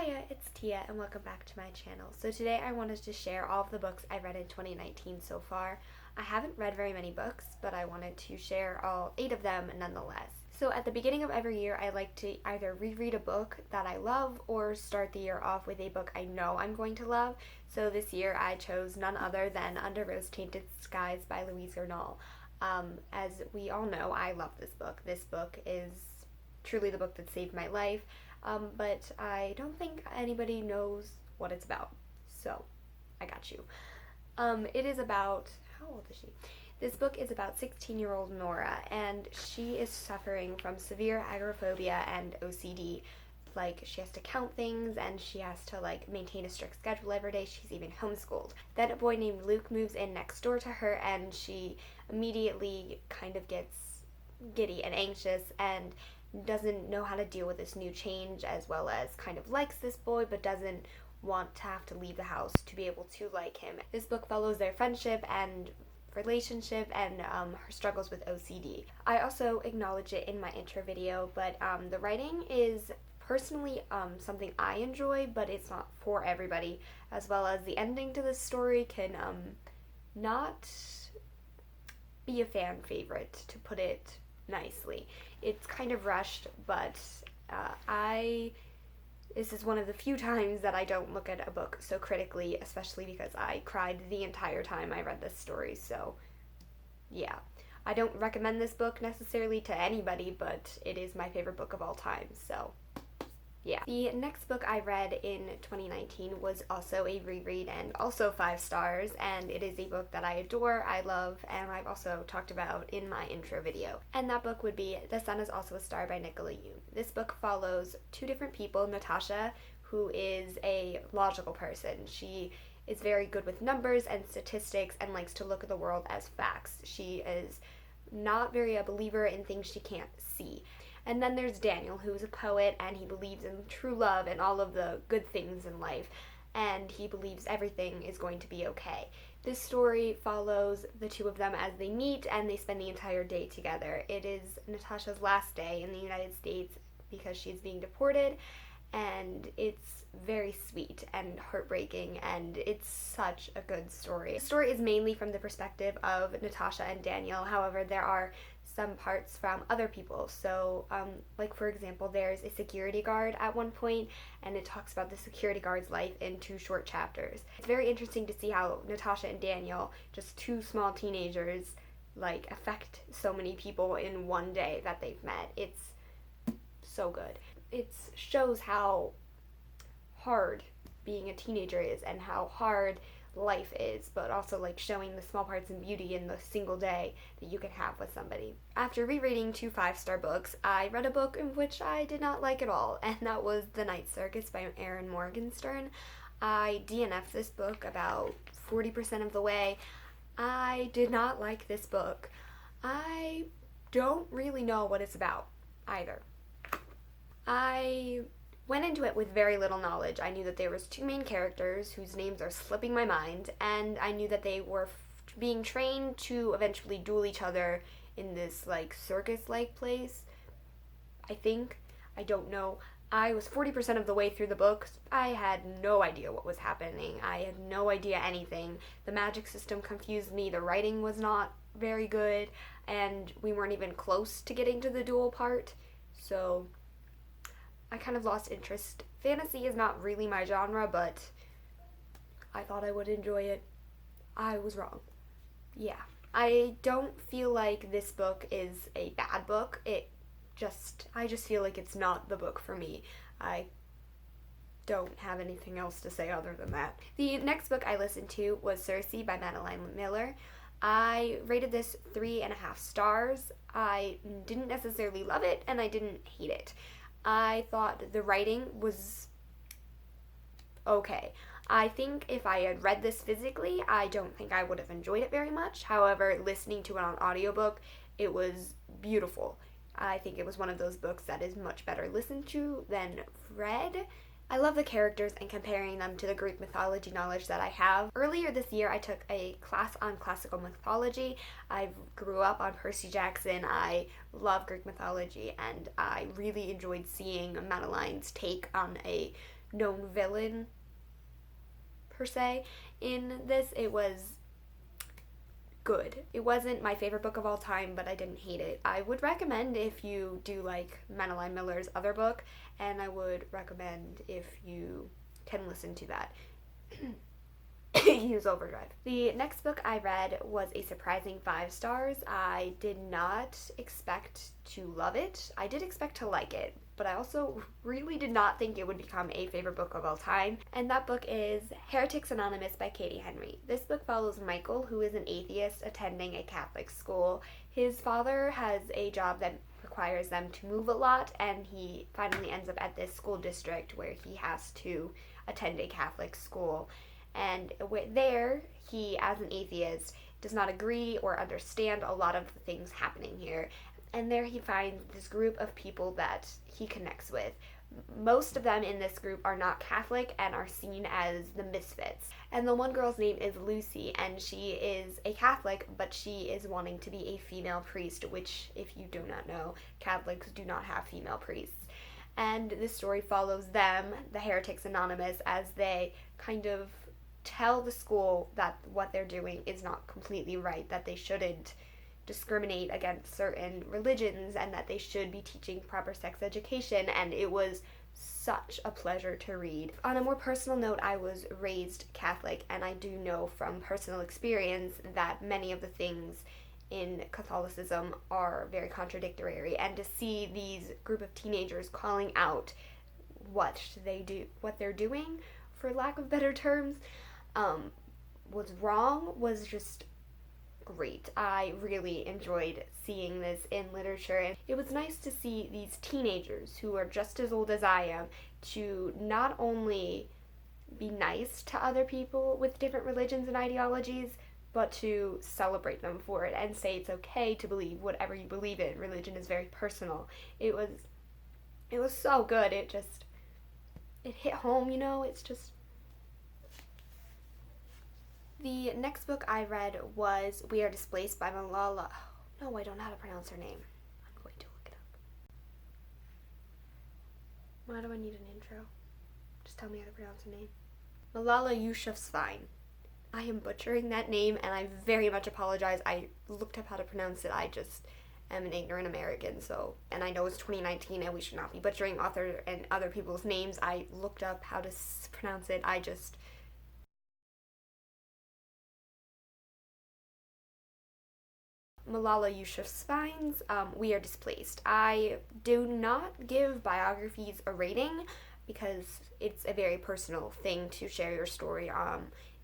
Hiya, it's Tia and welcome back to my channel. So today I wanted to share all of the books I read in 2019 so far. I haven't read very many books, but I wanted to share all 8 of them nonetheless. So at the beginning of every year, I like to either reread a book that I love or start the year off with a book I know I'm going to love. So this year I chose none other than Under Rose-Tainted Skies by Louise Ernal. As we all know, I love this book. This book is truly the book that saved my life. But I don't think anybody knows what it's about, so I got you. It is about, how old is she? This book is about 16-year-old Nora, and she is suffering from severe agoraphobia and OCD. Like, she has to count things, and she has to, maintain a strict schedule every day. She's even homeschooled. Then a boy named Luke moves in next door to her, and she immediately kind of gets giddy and anxious, and doesn't know how to deal with this new change, as well as kind of likes this boy but doesn't want to have to leave the house to be able to like him. This book follows their friendship and relationship and her struggles with OCD. I also acknowledge it in my intro video, but the writing is personally something I enjoy, but it's not for everybody, as well as the ending to this story can not be a fan favorite, to put it nicely. It's kind of rushed, but this is one of the few times that I don't look at a book so critically, especially because I cried the entire time I read this story, so yeah. I don't recommend this book necessarily to anybody, but it is my favorite book of all time, so yeah. The next book I read in 2019 was also a reread and also 5 stars, and it is a book that I adore, I love, and I've also talked about in my intro video. And that book would be The Sun Is Also a Star by Nicola Yoon. This book follows 2 different people. Natasha, who is a logical person. She is very good with numbers and statistics and likes to look at the world as facts. She is not very a believer in things she can't see. And then there's Daniel, who is a poet, and he believes in true love and all of the good things in life, and he believes everything is going to be okay. This story follows the 2 of them as they meet, and they spend the entire day together. It is Natasha's last day in the United States because she's being deported, and it's very sweet and heartbreaking, and it's such a good story. The story is mainly from the perspective of Natasha and Daniel. However, there are some parts from other people. So, for example, there's a security guard at one point, and it talks about the security guard's life in 2 short chapters. It's very interesting to see how Natasha and Daniel, just 2 small teenagers, affect so many people in one day that they've met. It's so good. It shows how hard being a teenager is and how hard life is, but also showing the small parts and beauty in the single day that you can have with somebody. After rereading 2 5-star books, I read a book in which I did not like at all, and that was The Night Circus by Erin Morgenstern. I DNF'd this book about 40% of the way. I did not like this book. I don't really know what it's about either. I went into it with very little knowledge. I knew that there was 2 main characters whose names are slipping my mind, and I knew that they were being trained to eventually duel each other in this circus-like place. I think. I don't know. I was 40% of the way through the book. I had no idea what was happening. I had no idea anything. The magic system confused me. The writing was not very good, and we weren't even close to getting to the duel part. So I kind of lost interest. Fantasy is not really my genre, but I thought I would enjoy it. I was wrong. Yeah. I don't feel like this book is a bad book. I just feel like it's not the book for me. I don't have anything else to say other than that. The next book I listened to was Cersei by Madeline Miller. I rated this 3.5 stars. I didn't necessarily love it, and I didn't hate it. I thought the writing was okay. I think if I had read this physically, I don't think I would have enjoyed it very much. However, listening to it on audiobook, it was beautiful. I think it was one of those books that is much better listened to than read. I love the characters and comparing them to the Greek mythology knowledge that I have. Earlier this year, I took a class on classical mythology. I grew up on Percy Jackson. I love Greek mythology, and I really enjoyed seeing Madeline's take on a known villain per se in this. It was good. It wasn't my favorite book of all time, but I didn't hate it. I would recommend if you do like Madeline Miller's other book, and I would recommend if you can listen to that. Use Overdrive. The next book I read was a surprising 5 stars. I did not expect to love it. I did expect to like it, but I also really did not think it would become a favorite book of all time. And that book is Heretics Anonymous by Katie Henry. This book follows Michael, who is an atheist attending a Catholic school. His father has a job that requires them to move a lot, and he finally ends up at this school district where he has to attend a Catholic school. And there, he, as an atheist, does not agree or understand a lot of the things happening here. And there he finds this group of people that he connects with. Most of them in this group are not Catholic and are seen as the misfits. And the one girl's name is Lucy, and she is a Catholic, but she is wanting to be a female priest, which, if you do not know, Catholics do not have female priests. And this story follows them, the Heretics Anonymous, as they kind of tell the school that what they're doing is not completely right, that they shouldn't discriminate against certain religions, and that they should be teaching proper sex education. And it was such a pleasure to read. On a more personal note, I was raised Catholic, and I do know from personal experience that many of the things in Catholicism are very contradictory, and to see these group of teenagers calling out what they're doing, for lack of better terms, was wrong, was just great. I really enjoyed seeing this in literature, and it was nice to see these teenagers who are just as old as I am to not only be nice to other people with different religions and ideologies, but to celebrate them for it and say it's okay to believe whatever you believe in. Religion is very personal. It was so good. It hit home, it's just. The next book I read was We Are Displaced by Malala. No, I don't know how to pronounce her name. I'm going to look it up. Why do I need an intro? Just tell me how to pronounce her name. Malala Yousafzai. I am butchering that name, and I very much apologize. I looked up how to pronounce it. I just am an ignorant American, and I know it's 2019 and we should not be butchering author and other people's names. I looked up how to pronounce it. Malala Yousafzai's We Are Displaced. I do not give biographies a rating because it's a very personal thing to share your story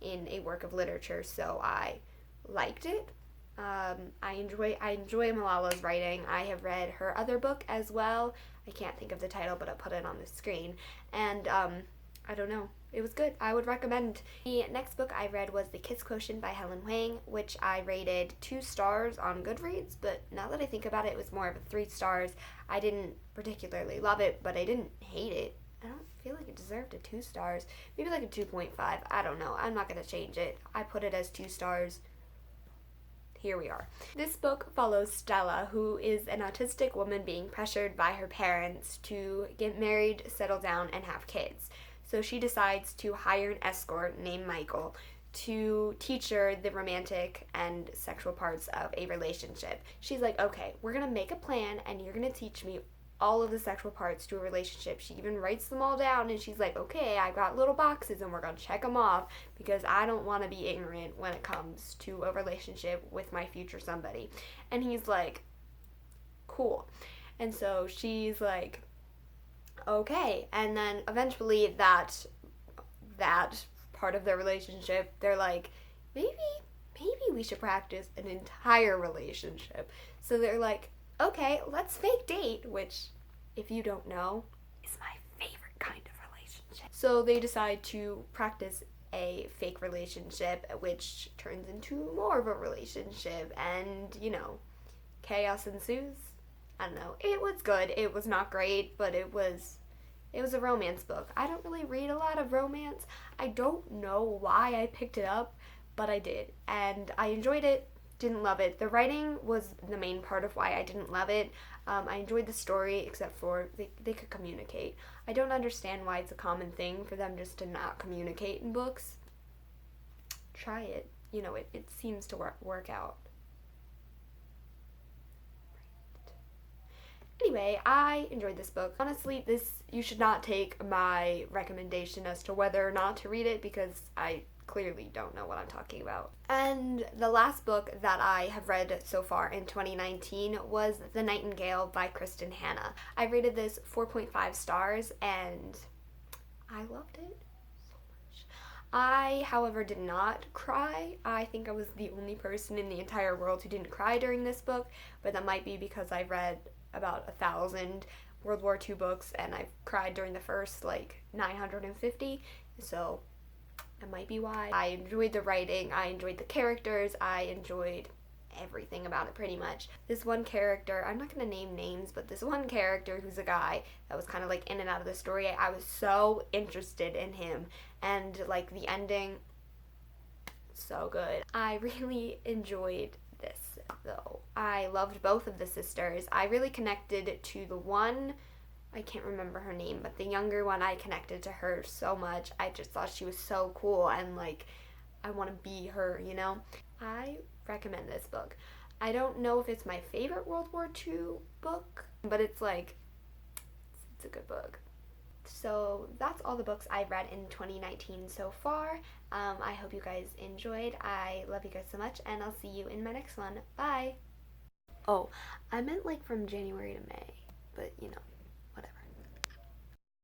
in a work of literature, so I liked it. I enjoy Malala's writing. I have read her other book as well. I can't think of the title, but I'll put it on the screen. And I don't know. It was good. I would recommend. The next book I read was The Kiss Quotient by Helen Wang, which I rated 2 stars on Goodreads, but now that I think about it, it was more of a 3 stars. I didn't particularly love it, but I didn't hate it. I don't feel like it deserved a 2 stars. Maybe like a 2.5. I don't know. I'm not going to change it. I put it as 2 stars. Here we are. This book follows Stella, who is an autistic woman being pressured by her parents to get married, settle down, and have kids. So she decides to hire an escort named Michael to teach her the romantic and sexual parts of a relationship. She's like, okay, we're going to make a plan, and you're going to teach me all of the sexual parts to a relationship. She even writes them all down, and she's like, okay, I got little boxes, and we're going to check them off because I don't want to be ignorant when it comes to a relationship with my future somebody. And he's like, cool. And so she's like, okay. And then eventually that part of their relationship, they're like, maybe we should practice an entire relationship. So they're like, okay, let's fake date, which, if you don't know, is my favorite kind of relationship. So they decide to practice a fake relationship, which turns into more of a relationship, and, chaos ensues. I don't know. It was good. It was not great, but it was a romance book. I don't really read a lot of romance. I don't know why I picked it up, but I did, and I enjoyed it. Didn't love it. The writing was the main part of why I didn't love it. I enjoyed the story, except for they could communicate. I don't understand why it's a common thing for them just to not communicate in books. Try it. You know, it seems to work out. Anyway, I enjoyed this book. Honestly, you should not take my recommendation as to whether or not to read it, because I clearly don't know what I'm talking about. And the last book that I have read so far in 2019 was The Nightingale by Kristen Hanna. I rated this 4.5 stars and I loved it so much. I, however, did not cry. I think I was the only person in the entire world who didn't cry during this book, but that might be because I read about 1,000 World War II books and I've cried during the first 950, so that might be why. I enjoyed the writing, I enjoyed the characters, I enjoyed everything about it pretty much. This one character, I'm not going to name names, but this one character who's a guy that was kind of in and out of the story, I was so interested in him, and the ending, so good. I really enjoyed this though. I loved both of the sisters. I really connected to the one, I can't remember her name, but the younger one, I connected to her so much. I just thought she was so cool and I want to be her, you know? I recommend this book. I don't know if it's my favorite World War II book, but it's it's a good book. So that's all the books I've read in 2019 so far. I hope you guys enjoyed. I love you guys so much, and I'll see you in my next one. Bye! Oh, I meant from January to May, but you know.